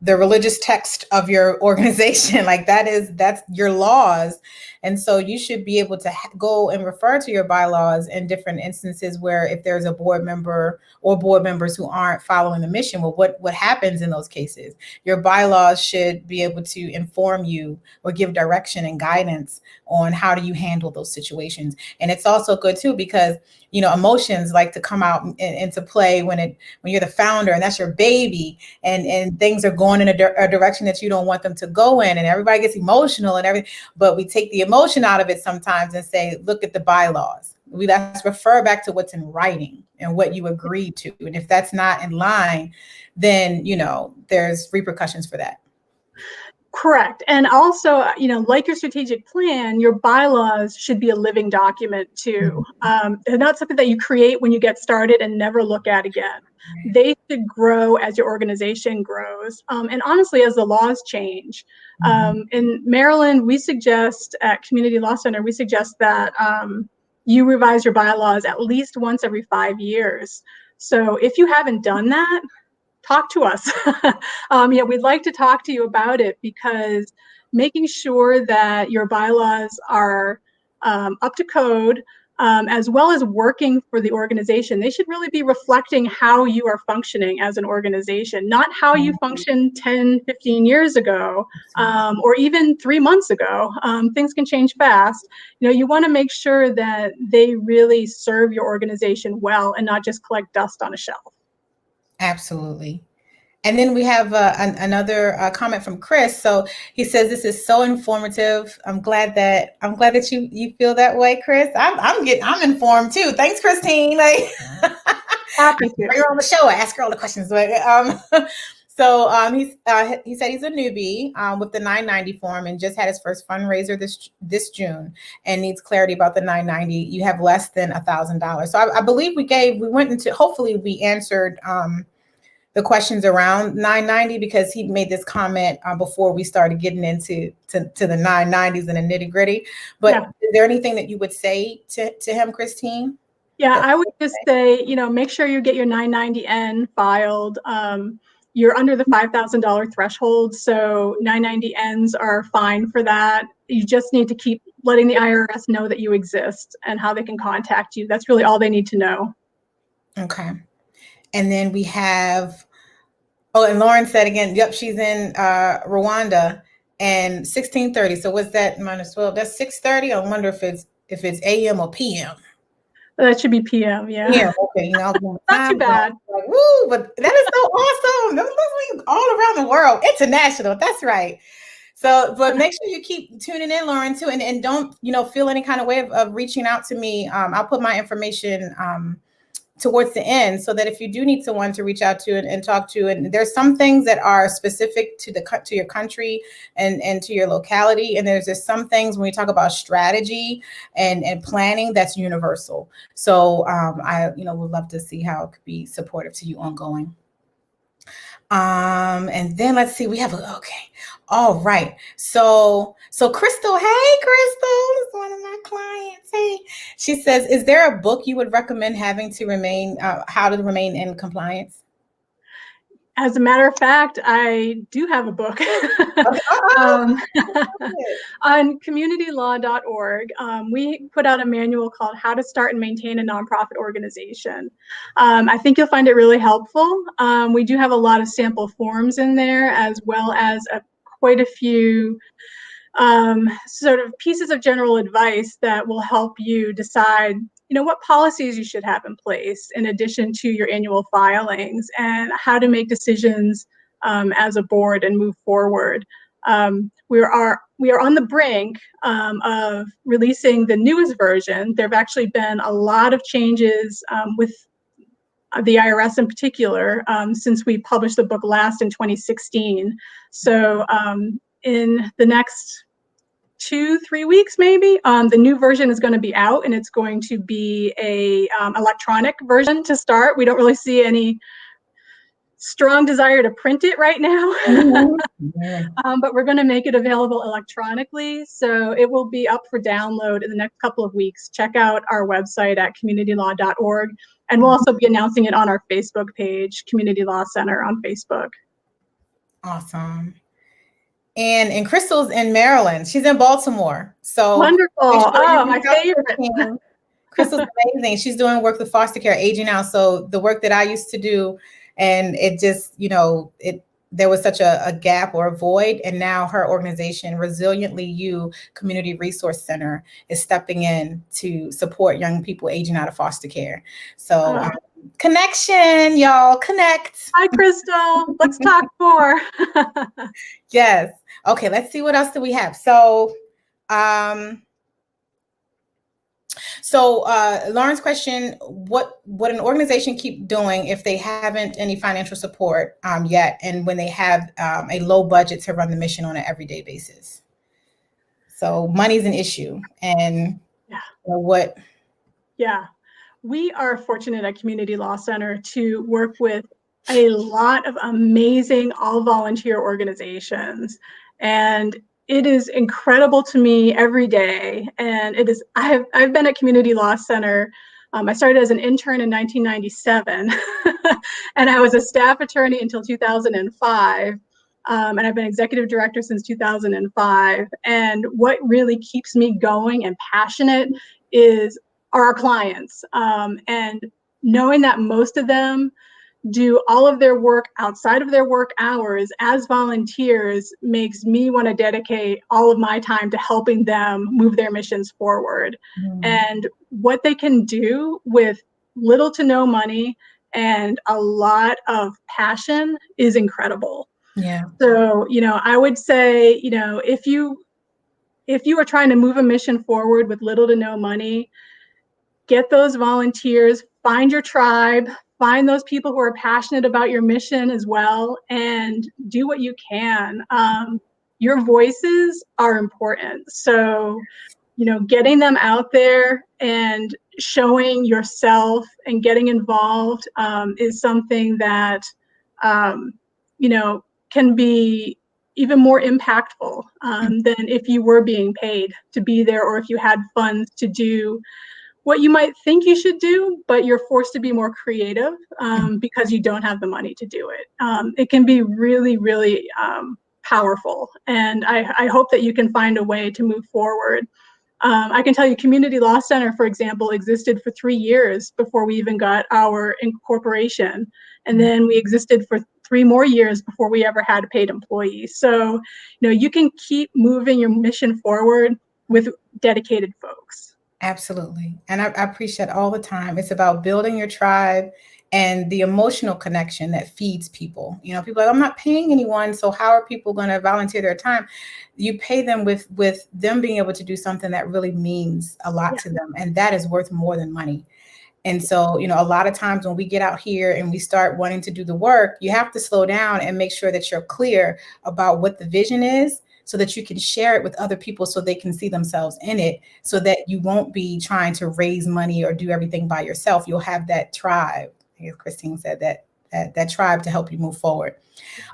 religious text of your organization. Like that's your laws. And so you should be able to go and refer to your bylaws in different instances where if there's a board member or board members who aren't following the mission, well, what happens in those cases? Your bylaws should be able to inform you or give direction and guidance on how do you handle those situations. And it's also good too, because emotions like to come out into play when you're the founder and that's your baby, and things are going in a direction that you don't want them to go in, and everybody gets emotional and everything. But we take the emotion out of it sometimes and say, look at the bylaws. Let's refer back to what's in writing and what you agreed to. And if that's not in line, then there's repercussions for that. Correct. And also, like your strategic plan, your bylaws should be a living document too. They're not something that you create when you get started and never look at again. They should grow as your organization grows. And honestly, as the laws change. In Maryland, we suggest at Community Law Center, we suggest that you revise your bylaws at least once every 5 years. So if you haven't done that, talk to us. We'd like to talk to you about it, because making sure that your bylaws are up to code, as well as working for the organization, they should really be reflecting how you are functioning as an organization, not how you functioned 10, 15 years ago, or even 3 months ago. Things can change fast. You want to make sure that they really serve your organization well and not just collect dust on a shelf. Absolutely. And then we have another comment from Chris. So he says, "This is so informative. I'm glad that you feel that way, Chris. I'm informed too. Thanks, Kristine. Like, happy to bring her on the show. Ask her all the questions." But he said he's a newbie with the 990 form and just had his first fundraiser this June and needs clarity about the 990. You have less than $1,000. So I believe hopefully we answered the questions around 990, because he made this comment before we started getting into the 990s and the nitty gritty. But Is there anything that you would say to him, Kristine? Yeah, I would just say, make sure you get your 990N filed. You're under the $5,000 threshold, so 990Ns are fine for that. You just need to keep letting the IRS know that you exist and how they can contact you. That's really all they need to know. Okay. And then we have, and Lauren said again, yep, she's in Rwanda, and 16:30. So what's that minus 12? That's 6:30. I wonder if it's AM or PM. That should be PM, yeah. Yeah, okay. Not too bad. Like, woo, but that is so awesome. Those are all around the world, international. That's right. So, but make sure you keep tuning in, Lauren, too, and don't feel any kind of way of reaching out to me. I'll put my information towards the end, so that if you do need someone to reach out to and talk to, and there's some things that are specific to your country and to your locality, and there's just some things when we talk about strategy and planning that's universal. So I would love to see how it could be supportive to you ongoing. And then let's see, we have all right. So Crystal, hey Crystal, is one of my clients. Hey, she says, is there a book you would recommend having to remain, how to remain in compliance? As a matter of fact, I do have a book on communitylaw.org. We put out a manual called How to Start and Maintain a Nonprofit Organization. I think you'll find it really helpful. We do have a lot of sample forms in there, as well as quite a few sort of pieces of general advice that will help you decide what policies you should have in place in addition to your annual filings, and how to make decisions as a board and move forward. We are on the brink of releasing the newest version. There have actually been a lot of changes with the IRS in particular since we published the book last in 2016. So in the next 2-3 weeks, maybe, the new version is going to be out, and it's going to be a electronic version to start. We don't really see any strong desire to print it right now. But we're going to make it available electronically, so it will be up for download in the next couple of weeks. Check out our website at communitylaw.org, and we'll also be announcing it on our Facebook page, Community Law Center on Facebook. Awesome. And Crystal's in Maryland. She's in Baltimore. So wonderful. Oh, my favorite. Crystal's amazing. She's doing work with foster care aging out. So the work that I used to do, and it just, there was such a gap or a void. And now her organization, Resiliently You Community Resource Center, is stepping in to support young people aging out of foster care. So connection, y'all, connect. Hi, Crystal. Let's talk more. Yes. Okay, let's see what else do we have. So, Lauren's question, what an organization keep doing if they haven't any financial support yet, and when they have a low budget to run the mission on an everyday basis? So money's an issue, and what? Yeah, we are fortunate at Community Law Center to work with a lot of amazing all-volunteer organizations, and it is incredible to me every day. And it is, I've been at Community Law Center. I started as an intern in 1997, and I was a staff attorney until 2005. And I've been executive director since 2005. And what really keeps me going and passionate are our clients. And knowing that most of them do all of their work outside of their work hours as volunteers makes me want to dedicate all of my time to helping them move their missions forward. And what they can do with little to no money and a lot of passion is incredible. Yeah. So, I would say, if you are trying to move a mission forward with little to no money, get those volunteers, find your tribe, find those people who are passionate about your mission as well, and do what you can. Your voices are important. So, getting them out there and showing yourself and getting involved is something that, can be even more impactful than if you were being paid to be there, or if you had funds to do what you might think you should do, but you're forced to be more creative because you don't have the money to do it. It can be really, really powerful. And I hope that you can find a way to move forward. I can tell you Community Law Center, for example, existed for 3 years before we even got our incorporation. And then we existed for 3 more years before we ever had a paid employee. So, you can keep moving your mission forward with dedicated folks. Absolutely. And I appreciate all the time. It's about building your tribe and the emotional connection that feeds people. People are like, I'm not paying anyone, so how are people going to volunteer their time? You pay them with them being able to do something that really means a lot to them. And that is worth more than money. And so, a lot of times when we get out here and we start wanting to do the work, you have to slow down and make sure that you're clear about what the vision is, so that you can share it with other people so they can see themselves in it, so that you won't be trying to raise money or do everything by yourself. You'll have that tribe. I guess Kristine said that tribe to help you move forward.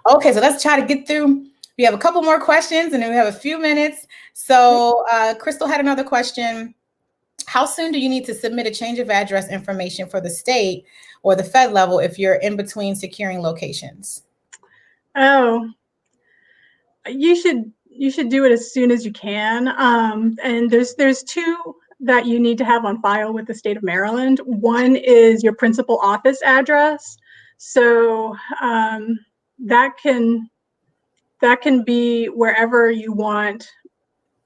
Okay, so let's try to get through. We have a couple more questions and then we have a few minutes. So Crystal had another question. How soon do you need to submit a change of address information for the state or the Fed level if you're in between securing locations? Oh, you should do it as soon as you can. And there's 2 that you need to have on file with the state of Maryland. One is your principal office address. So that can be wherever you want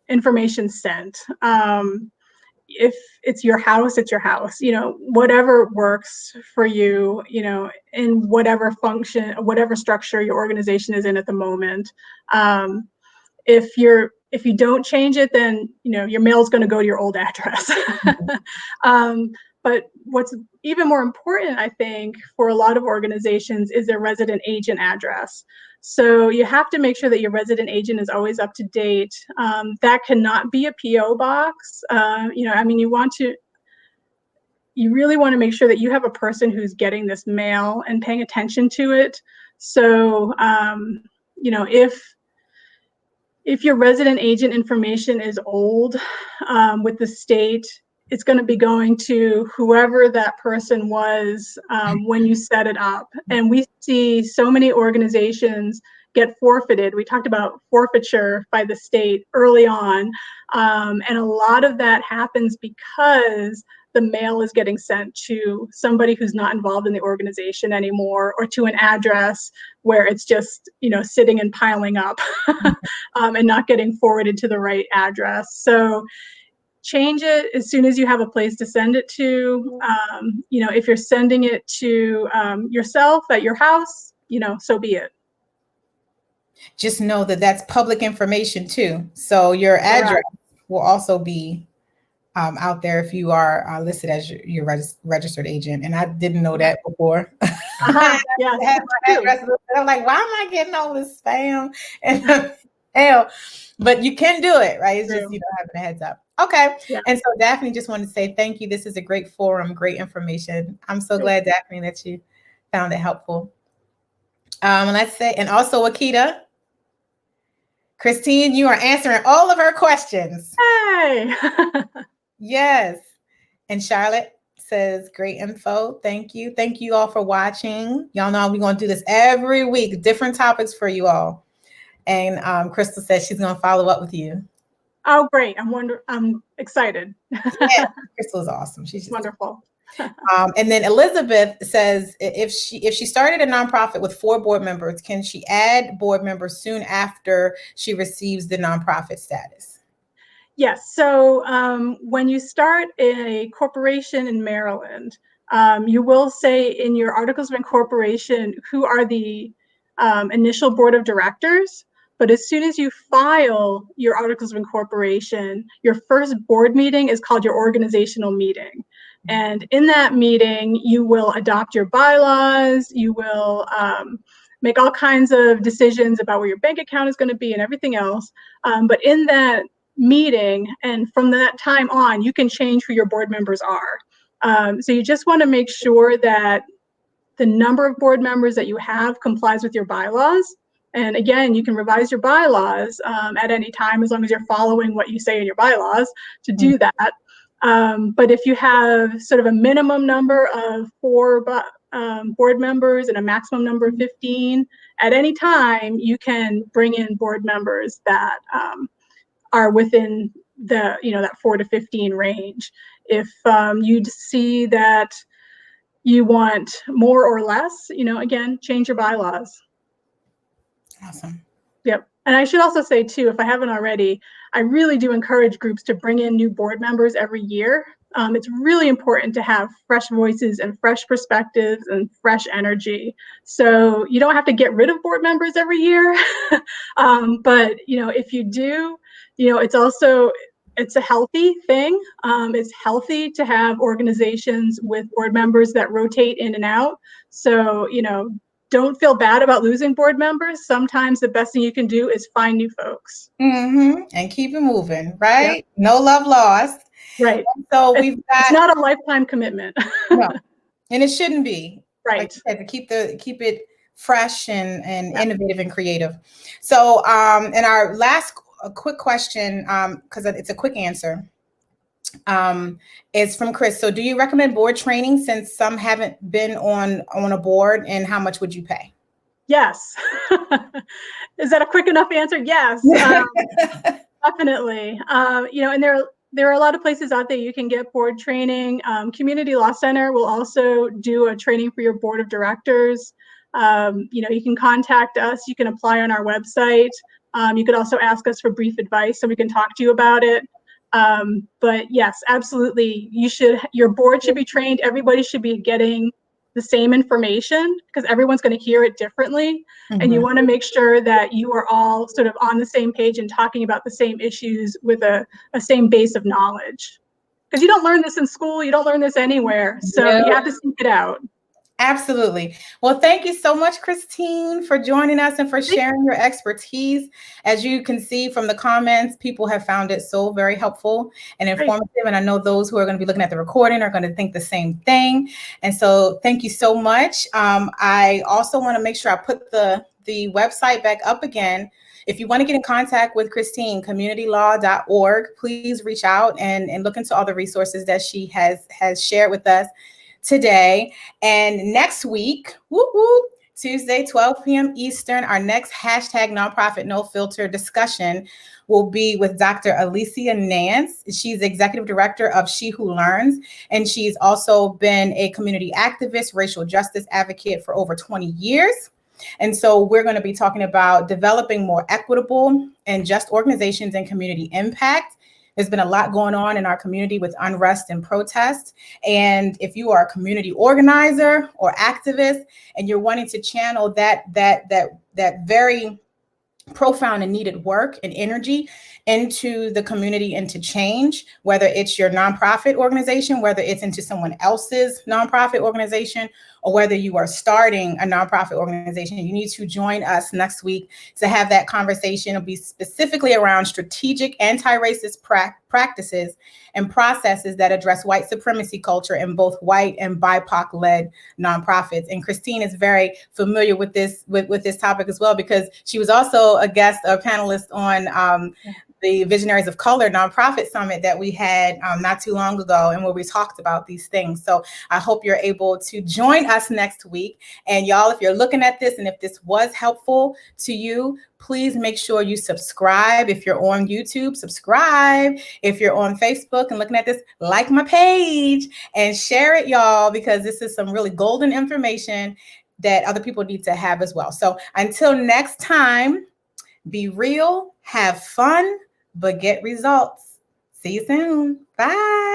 information sent. If it's your house, it's your house. Whatever works for you. In whatever function, whatever structure your organization is in at the moment. if you don't change it, then your mail is going to go to your old address. But what's even more important, I think, for a lot of organizations is their resident agent address. So you have to make sure that your resident agent is always up to date. That cannot be a PO box. You really want to make sure that you have a person who's getting this mail and paying attention to it. So, if your resident agent information is old with the state, it's going to be going to whoever that person was when you set it up. And we see so many organizations get forfeited. We talked about forfeiture by the state early on. And a lot of that happens because the mail is getting sent to somebody who's not involved in the organization anymore, or to an address where it's just, sitting and piling up and not getting forwarded to the right address. So change it as soon as you have a place to send it to. If you're sending it to yourself at your house, so be it. Just know that that's public information too. So your address will also be out there if you are listed as your registered agent. And I didn't know that before. Yeah, I'm like, why am I getting all this spam and hell? But you can do it, right? It's just having a heads up. Okay. Yeah. And so Daphne, just wanted to say thank you. This is a great forum, great information. I'm so glad, Daphne, that you found it helpful. Let's say, and also Akita. Kristine, you are answering all of her questions. Hey. Yes. And Charlotte says, great info. Thank you. Thank you all for watching. Y'all know we're going to do this every week, different topics for you all. And Crystal says she's going to follow up with you. Oh, great. I'm excited. Yeah, Crystal is awesome. She's just wonderful. And then Elizabeth says, if she started a nonprofit with 4 board members, can she add board members soon after she receives the nonprofit status? Yes. So when you start a corporation in Maryland, you will say in your articles of incorporation who are the initial board of directors. But as soon as you file your articles of incorporation, your first board meeting is called your organizational meeting. And in that meeting, you will adopt your bylaws, you will make all kinds of decisions about where your bank account is going to be and everything else. But in that meeting, and from that time on, you can change who your board members are. So you just want to make sure that the number of board members that you have complies with your bylaws. And again, you can revise your bylaws at any time as long as you're following what you say in your bylaws to do that. But if you have sort of a minimum number of 4 board members and a maximum number of 15, at any time, you can bring in board members that are within the, that 4 to 15 range. If you see that you want more or less, again, change your bylaws. Awesome. Yep. And I should also say too, if I haven't already, I really do encourage groups to bring in new board members every year. It's really important to have fresh voices and fresh perspectives and fresh energy. So you don't have to get rid of board members every year. But, if you do, it's a healthy thing. It's healthy to have organizations with board members that rotate in and out. So, don't feel bad about losing board members. Sometimes the best thing you can do is find new folks. And keep it moving, right? Yep. No love lost. Right. So it's not a lifetime commitment. No, and it shouldn't be. Right. Like you said, to keep it fresh and innovative and creative. So and our last quick question, because it's a quick answer, is from Chris. So do you recommend board training since some haven't been on a board, and how much would you pay? Yes. Is that a quick enough answer? Yes. Definitely. And there are a lot of places out there you can get board training. Community Law Center will also do a training for your board of directors. You can contact us. You can apply on our website. You could also ask us for brief advice so we can talk to you about it. But yes, absolutely. Your board should be trained. Everybody should be getting the same information, because everyone's going to hear it differently. And you want to make sure that you are all sort of on the same page and talking about the same issues with a same base of knowledge. Because you don't learn this in school, you don't learn this anywhere. So you have to seek it out. Absolutely. Well, thank you so much, Kristine, for joining us and for sharing your expertise. As you can see from the comments, people have found it so very helpful and informative. And I know those who are going to be looking at the recording are going to think the same thing. And so thank you so much. I also want to make sure I put the website back up again. If you want to get in contact with Kristine, communitylaw.org, please reach out and look into all the resources that she has shared with us today. And next week, Tuesday, 12 p.m. Eastern, our next hashtag nonprofit no filter discussion will be with Dr. Alicia Nance. She's executive director of She Who Learns, and she's also been a community activist, racial justice advocate for over 20 years. And so we're going to be talking about developing more equitable and just organizations and community impact. There's been a lot going on in our community with unrest and protest. And if you are a community organizer or activist and you're wanting to channel that very profound and needed work and energy into the community and to change, whether it's your nonprofit organization, whether it's into someone else's nonprofit organization, or whether you are starting a nonprofit organization, you need to join us next week to have that conversation. It'll be specifically around strategic anti-racist practices and processes that address white supremacy culture in both white and BIPOC-led nonprofits. And Kristine is very familiar with this topic as well, because she was also a guest, a panelist on the Visionaries of Color Nonprofit Summit that we had not too long ago, and where we talked about these things. So I hope you're able to join us next week. And y'all, if you're looking at this and if this was helpful to you, please make sure you subscribe. If you're on YouTube, subscribe. If you're on Facebook and looking at this, like my page and share it, y'all, because this is some really golden information that other people need to have as well. So until next time, be real, have fun, but get results. See you soon. Bye.